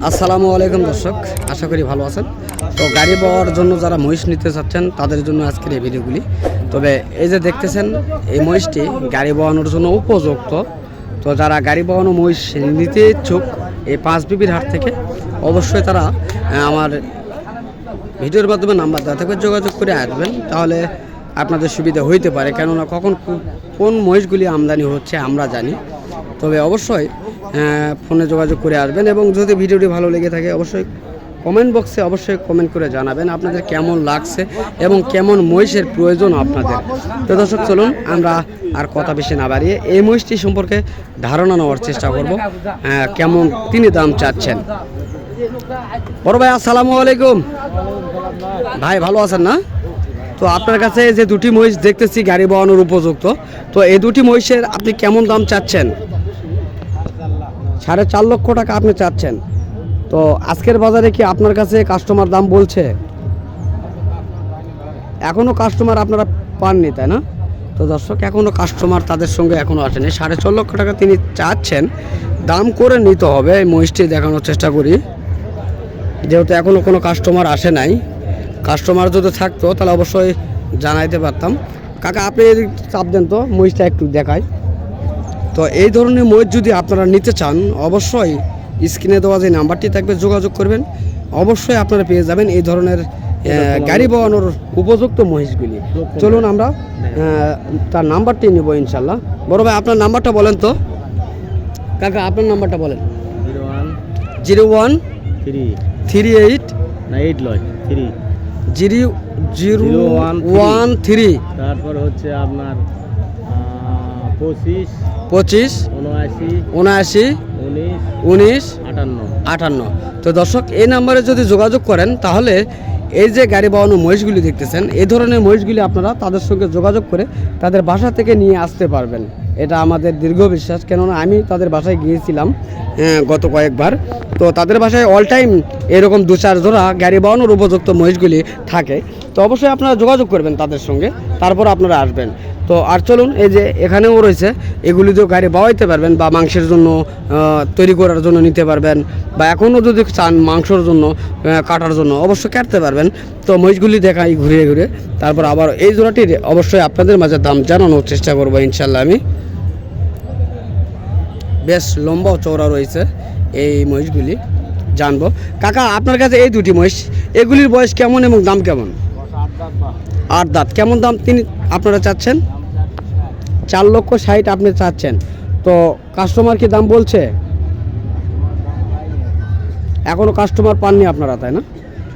আসসালামু আলাইকুম দর্শক, আশা করি ভালো আছেন। তো গাড়ি পাওয়ার জন্য যারা মহিষ নিতে চাচ্ছেন তাদের জন্য আজকের এই ভিডিওগুলি। তবে এই যে দেখতেছেন এই মহিষটি গাড়ি বাওয়ানোর জন্য উপযুক্ত। তো যারা গাড়ি বাওয়ানো মহিষ নিতে ইচ্ছুক এই পাঁচ বিবির হাট থেকে অবশ্যই তারা আমার ভিডিওর মাধ্যমে নাম্বার দেওয়া থাকবে, যোগাযোগ করে আসবেন, তাহলে আপনাদের সুবিধা হইতে পারে। কেননা কখন কোন মহিষগুলি আমদানি হচ্ছে আমরা জানি। তবে অবশ্যই ফোনে যোগাযোগ করে আসবেন এবং যদি ভিডিওটি ভালো লেগে থাকে অবশ্যই কমেন্ট বক্সে অবশ্যই কমেন্ট করে জানাবেন আপনাদের কেমন লাগছে এবং কেমন মহিষের প্রয়োজন আপনাদের। তো দর্শক চলুন আমরা আর কথা বেশি না বাড়িয়ে এই মহিষটি সম্পর্কে ধারণা নেওয়ার চেষ্টা করব, কেমন তিনি দাম চাচ্ছেন। বড় ভাই আসসালামু আলাইকুম। ভাই ভালো আছেন না? তো আপনার কাছে যে দুটি মহিষ দেখতেছি গাড়ি বাওয়ানোর উপযুক্ত, তো এই দুটি মহিষের আপনি কেমন দাম চাচ্ছেন? 4.5 লক্ষ টাকা আপনি চাচ্ছেন। তো আজকের বাজারে কি আপনার কাছে কাস্টমার দাম বলছে? এখনও কাস্টমার আপনারা পাননি, তাই না? তো দর্শক এখনও কাস্টমার তাদের সঙ্গে এখনও আসেনি। 4.5 লক্ষ টাকা তিনি চাচ্ছেন, দাম করে নিতে হবে। এই মহিষটি দেখানোর চেষ্টা করি, যেহেতু এখনও কোনো কাস্টমার আসে নাই। কাস্টমার যদি থাকতো তাহলে অবশ্যই জানাইতে পারতাম। কাকা আপনি চাপ দেন তো, মহিষটা একটু দেখায়। তো এই ধরনের মহিষ যদি আপনারা নিতে চান অবশ্যই স্ক্রিনে দেওয়া যে নাম্বারটি থাকবে যোগাযোগ করবেন, অবশ্যই আপনারা পেয়ে যাবেন এই ধরনের গাড়ি বাওয়ানোর উপযুক্ত মহিষগুলি। চলুন আমরা তার নাম্বারটি নেব ইনশাল্লাহ। বড় ভাই আপনার নাম্বারটা বলেন তো। কাকা আপনার নাম্বারটা বলেন। 0113 তারপর হচ্ছে আপনার 25 79 19 58। তো দর্শক এই নাম্বারে যদি যোগাযোগ করেন তাহলে এই যে গাড়ি বাওয়ানো মহিষগুলি দেখতেছেন এই ধরনের মহিষগুলি আপনারা তাদের সঙ্গে যোগাযোগ করে তাদের বাসা থেকে নিয়ে আসতে পারবেন। এটা আমাদের দীর্ঘ বিশ্বাস, কেননা আমি তাদের বাসায় গিয়েছিলাম গত কয়েকবার। তো তাদের বাসায় অল টাইম এরকম 2-4 জোড়া গাড়ি বাওয়ানোর উপযুক্ত মহিষগুলি থাকে। তো অবশ্যই আপনারা যোগাযোগ করবেন তাদের সঙ্গে, তারপর আপনারা আসবেন। তো আর চলুন এই যে এখানেও রয়েছে, এগুলিতেও গাড়ি বাওয়াইতে পারবেন বা মাংসের জন্য তৈরি করার জন্য নিতে পারবেন, বা এখনও যদি চান মাংসর জন্য কাটার জন্য অবশ্যই কাটতে পারবেন। তো মহিষগুলি দেখাই ঘুরে ঘুরে, তারপর আবার এই জোড়াটির অবশ্যই আপনাদের মাঝে দাম জানানোর চেষ্টা করবো ইনশাল্লাহ। আমি বেশ লম্বা চওড়া রয়েছে এই মহিষগুলি, জানবো। কাকা আপনার কাছে এই দুটি মহিষ, এগুলির বয়স কেমন এবং দাম কেমন? 8 দাঁত। কেমন দাম তিনি আপনারা চাচ্ছেন? 4,60,000 আপনি চাচ্ছেন। তো কাস্টমার কি দাম বলছে? এখনও কাস্টমার পাননি আপনারা, তাই না?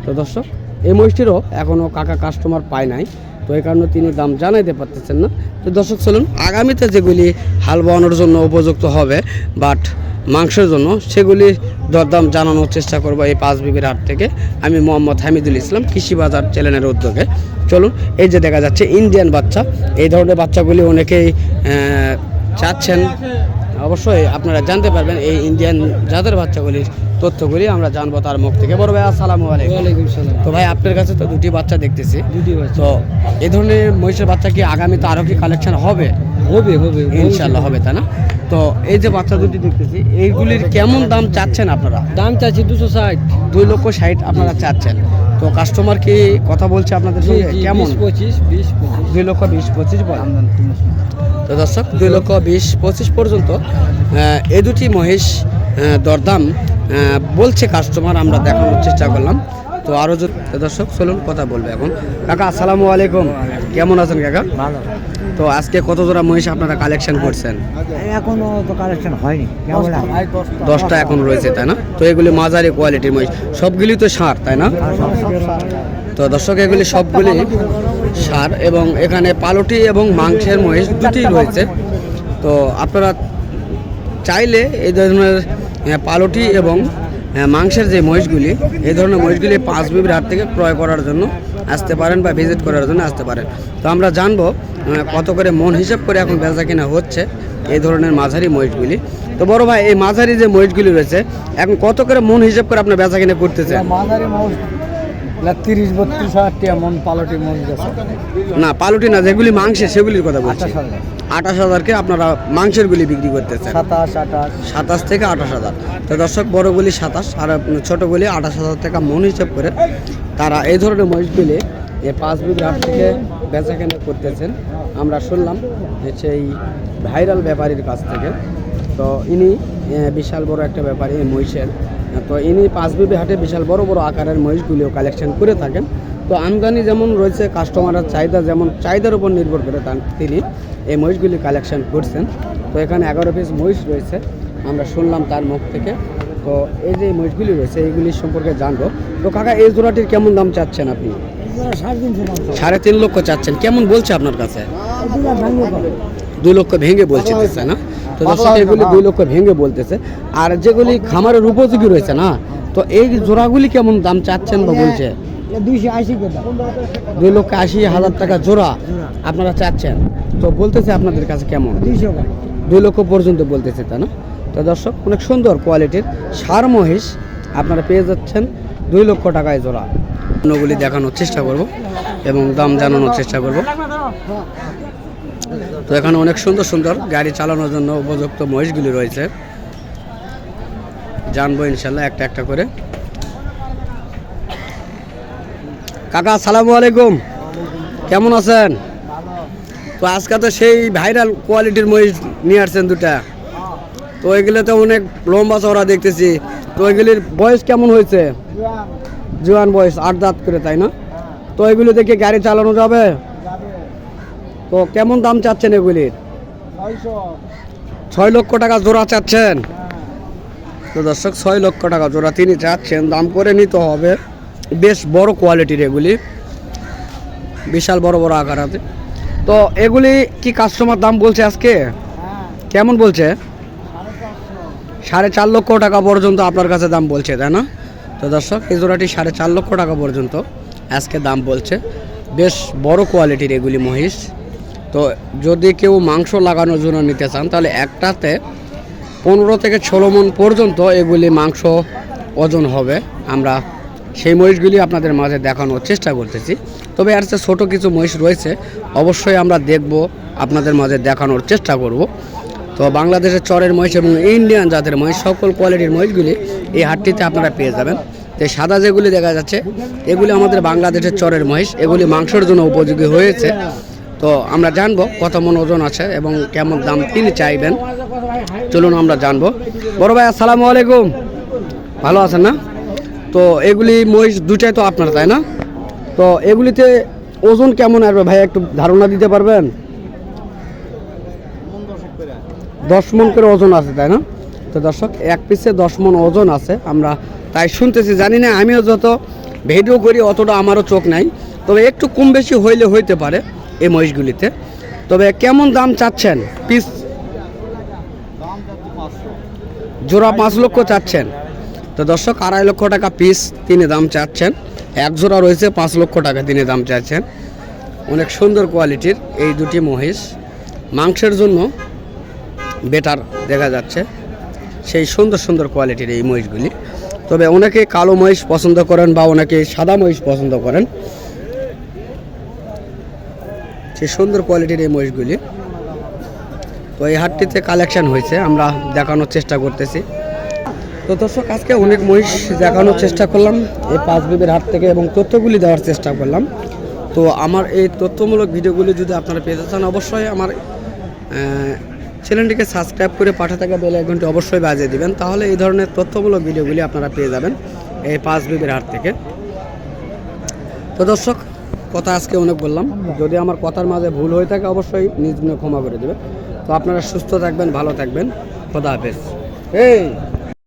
তো দর্শক এই মহিষটিরও এখনও কাকা কাস্টমার পায় নাই, তো এই কারণে তিনি দাম জানাইতে পারতেছেন না। তো দর্শক চলুন আগামীতে যেগুলি হাল বাওয়ানোর জন্য উপযুক্ত হবে বাট মাংসের জন্য সেগুলি দরদাম জানানোর চেষ্টা করবো এই পাঁচ বিবির হাট থেকে। আমি মোহাম্মদ হামিদুল ইসলাম, কৃষি বাজার চ্যানেলের উদ্যোগে। চলুন এই যে দেখা যাচ্ছে ইন্ডিয়ান বাচ্চা, এই ধরনের বাচ্চাগুলি অনেকেই চাচ্ছেন। অবশ্যই আপনারা জানতে পারবেন এই ইন্ডিয়ান জাতের বাচ্চাগুলির তথ্যগুলি আমরা জানবো তার মুখ থেকে। বড় ভাই আসসালামু আলাইকুম। ওয়ালাইকুম সালাম। তো ভাই আপনার কাছে তো দুটি বাচ্চা দেখতেছি। তো এই ধরনের মহিষের বাচ্চা কি আগামীতে আরও কি কালেকশন হবে? হবে ইনশাল্লাহ হবে, তাই না? তো এই যে বাচ্চা দুটি দেখতেছি এইগুলির কেমন দাম চাচ্ছেন আপনারা? দাম চাচ্ছি 260। 2,60,000 আপনারা চাচ্ছেন। তো কাস্টমার কি কথা বলছে আপনাদের সঙ্গে কেমন? 25 2,20,25 বলেন। তো দর্শক 2,20,25 পর্যন্ত এই দুটি মহিষ দরদাম বলছে কাস্টমার, আমরা দেখানোর চেষ্টা করলাম। তো আরও দর্শক চলুন কথা বলবে এখন। কাকা আসসালামু আলাইকুম, কেমন আছেন কাকা? ভালো। তো আজকে কত জোড়া মহিষ আপনারা কালেকশন করছেন? এখনো তো কালেকশন হয়নি, 10টা এখন রয়েছে, তাই না? তো এগুলি মাঝারি কোয়ালিটির মহিষ, সবগুলি তো ষাঁড়, তাই না? তো দর্শক এগুলি সবগুলি ষাঁড় এবং এখানে পালটি এবং মাংসের মহিষ দুটি রয়েছে। তো আপনারা চাইলে এই ধরনের পালটি এবং মাংসের যে মহিষগুলি, এই ধরনের মহিষগুলি পাঁচ বিবির হাট থেকে ক্রয় করার জন্য আসতে পারেন বা ভিজিট করার জন্য আসতে পারেন। তো আমরা জানবো কত করে মন হিসাব করে এখন বেচা কিনা হচ্ছে এই ধরনের মাঝারি মহিষগুলি। তো বড় ভাই এই মাঝারি যে মহিষগুলি রয়েছে এখন কত করে মন হিসাব করে আপনার বেচা কিনা করতেছেন? মাঝারি মহিষ 30-32 হাজার টাকা মন পালটি মন গেছে না পালুটি না, যেগুলি মাংসের সেগুলির কথা বলছি। 28,000-কে আপনারা মাংসের গুলি বিক্রি করতেছেন, 27 থেকে 28,000। তো দর্শক, বড়গুলি 27 আর ছোটগুলি 28,000 টাকা মন হিসাব করে তারা এই ধরনের মহিষগুলি এই 5 বিঘা হাট থেকে বেচাকেনা করতেছেন। আমরা শুনলাম যে সেই ভাইরাল ব্যাপারীর কাছ থেকে। তো ইনি বিশাল বড় একটা ব্যাপারী এই মহিষের। তো ইনি 5 বিঘা হাটে বিশাল বড় বড় আকারের মহিষগুলিও কালেকশন করে থাকেন। তো আমদানি যেমন রয়েছে, কাস্টমারের চাহিদা যেমন, চাহিদার উপর নির্ভর করে তিনি এই মহিষগুলি কালেকশন করছেন। তো এখানে 11 পিস মহিষ রয়েছে, আমরা শুনলাম তার মুখ থেকে। তো এই যে মহিষগুলি রয়েছে এইগুলির সম্পর্কে জানবো। তো কাকা, এই জোড়াটির কেমন দাম চাচ্ছেন আপনি? 3.5 লক্ষ চাচ্ছেন। কেমন বলছে আপনার কাছে? 2 লক্ষ ভেঙে বলছে না? তো দর্শক, এগুলি 2 লক্ষ ভেঙে বলতেছে। আর যেগুলি খামারের উপযোগী রয়েছে না, তো এই জোড়াগুলি কেমন দাম চাচ্ছেন বা বলছে? 2,80,000 টাকা জোড়া আপনারা চাচ্ছেন। তো বলতেছে আপনাদের কাছে কেমন? 2 লক্ষ পর্যন্ত বলতেছে, তাই না? তো দর্শক, অনেক সুন্দর কোয়ালিটির ষাঁড় মহিষ আপনারা পেয়ে যাচ্ছেন 2 লক্ষ টাকায় জোড়া। অন্যগুলি দেখানোর চেষ্টা করব এবং দাম জানানোর চেষ্টা করব। তো এখানে অনেক সুন্দর সুন্দর গাড়ি চালানোর জন্য উপযুক্ত মহিষগুলি রয়েছে, জানবো ইনশাল্লাহ একটা একটা করে। কাকা, আসসালামু আলাইকুম, কেমন আছেন? তো আজকে তো সেই ভাইরাল কোয়ালিটির মহিষ নিয়ে আসছেন 2টা। তো এগুলো তো অনেক লম্বা চওড়া দেখতেছি। তো এগুলির বয়স কেমন হয়েছে? জোয়ান বয়স, 8 দাঁত করে, তাই না? তো এগুলো দেখে গাড়ি চালানো যাবে? তো কেমন দাম চাচ্ছেন এগুলির? 6 লক্ষ টাকা জোড়া চাচ্ছেন। তো দর্শক, 6 লক্ষ টাকা জোড়া তিনি চাচ্ছেন। দাম করে নিতে হবে, বেশ বড় কোয়ালিটির এগুলি, বিশাল বড় বড় আকার আছে। তো এগুলি কি কাস্টমার দাম বলছে আজকে? কেমন বলছে? 4.5 লক্ষ টাকা পর্যন্ত আপনার কাছে দাম বলছে, তাই না? তো দর্শক, এই জোড়াটি 4.5 লক্ষ টাকা পর্যন্ত আজকে দাম বলছে। বেশ বড় কোয়ালিটির এগুলি মহিষ। তো যদি কেউ মাংস লাগানোর জন্য নিতে চান, তাহলে একটাতে 15 থেকে 16 মণ পর্যন্ত এগুলি মাংস ওজন হবে। আমরা সেই মহিষগুলি আপনাদের মাঝে দেখানোর চেষ্টা করতেছি। তবে আর চেয়ে ছোটো কিছু মহিষ রয়েছে, অবশ্যই আমরা দেখব, আপনাদের মাঝে দেখানোর চেষ্টা করব। তো বাংলাদেশের চরের মহিষ এবং ইন্ডিয়ান জাতের মহিষ, সকল কোয়ালিটির মহিষগুলি এই হাটটিতে আপনারা পেয়ে যাবেন। তো সাদা যেগুলি দেখা যাচ্ছে, এগুলি আমাদের বাংলাদেশের চরের মহিষ, এগুলি মাংসের জন্য উপযোগী হয়েছে। তো আমরা জানবো কত মন ওজন আছে এবং কেমন দাম তিনি চাইবেন, চলুন আমরা জানবো। বড় ভাই, আসসালামু আলাইকুম, ভালো আছেন না? তো এগুলি মহিষ 2টাই তো আপনার, তাই না? তো এগুলিতে ওজন কেমন আসবে ভাই, একটু ধারণা দিতে পারবেন? 10 মণ করে ওজন আছে, তাই না? তো দর্শক, এক পিসে 10 মণ ওজন আছে, আমরা তাই শুনতেছি, জানি না, আমিও যত ভিডিও করি অতটা আমারও চোখ নাই। তবে একটু কম বেশি হইলে হইতে পারে এই মহিষগুলিতে। তবে কেমন দাম চাচ্ছেন পিস? জোড়া 5 লক্ষ চাচ্ছেন। তো দর্শক, 2.5 লক্ষ টাকা পিস তিনি দাম চাচ্ছেন। এক জোড়া রয়েছে 5 লক্ষ টাকা তিনি দাম চাচ্ছেন। অনেক সুন্দর কোয়ালিটির এই 2টি মহিষ, মাংসের জন্য বেটার দেখা যাচ্ছে, সেই সুন্দর সুন্দর কোয়ালিটির এই মহিষগুলি। তবে অনেকে কালো মহিষ পছন্দ করেন বা অনেকে সাদা মহিষ পছন্দ করেন, সেই সুন্দর কোয়ালিটির এই মহিষগুলি। তো এই হাটটিতে কালেকশন হয়েছে, আমরা দেখানোর চেষ্টা করতেছি। তো দর্শক, আজকে অনেক মহিষ দেখানোর চেষ্টা করলাম এই 5 বিঘের হাট থেকে এবং তথ্যগুলি দেওয়ার চেষ্টা করলাম। তো আমার এই তথ্যমূলক ভিডিওগুলি যদি আপনারা পেতে চান, অবশ্যই আমার চ্যানেলটিকে সাবস্ক্রাইব করে পাঠা থাকা বেল আইকনটি অবশ্যই বাজিয়ে দিবেন, তাহলে এই ধরনের তথ্যমূলক ভিডিওগুলি আপনারা পেয়ে যাবেন এই 5 বিঘের হাট থেকে। তো দর্শক, কথা আজকে অনেক বললাম, যদি আমার কথার মাঝে ভুল হয়ে থাকে অবশ্যই নিজ গুণে ক্ষমা করে দেবেন। তো আপনারা সুস্থ থাকবেন, ভালো থাকবেন, খোদা হাফেজ। এই